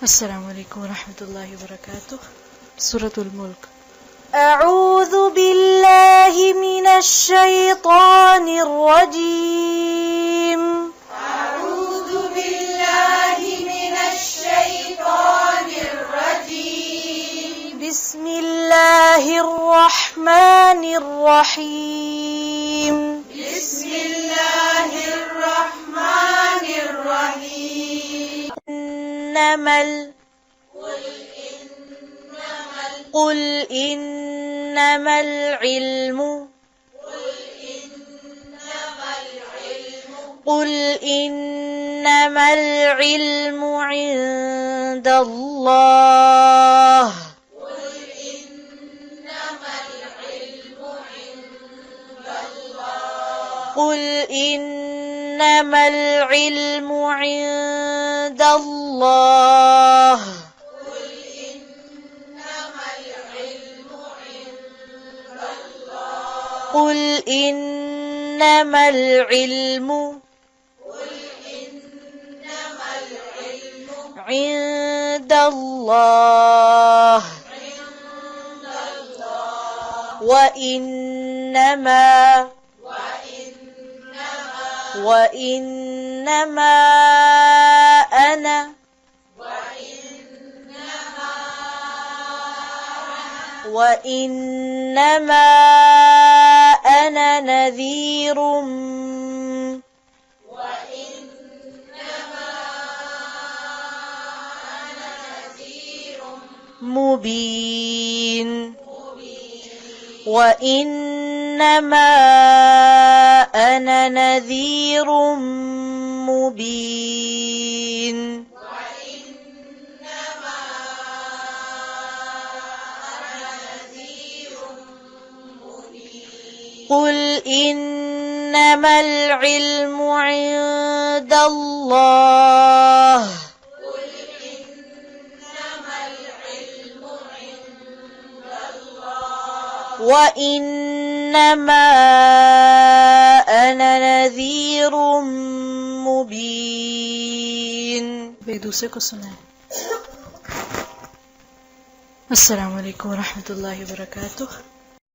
السلام عليكم ورحمة الله وبركاته. سورة الملك. أعوذ بالله من الشيطان الرجيم. أعوذ بالله من الشيطان الرجيم. بسم الله الرحمن الرحيم. بسم الله الرحمن الرحيم. قل إنما العلم عند الله. قل إنما العلم عند الله. قل إنما العلم عند الله. وإنما أنا نذير مبين. وإنما أنا نذير مبين. قل إنما العلم عند الله. وإنما أنا نذير مبين. दूसरे को सुनाए. अस्सलाम वालेकुम वरहमतुल्लाहि वबरकातुह.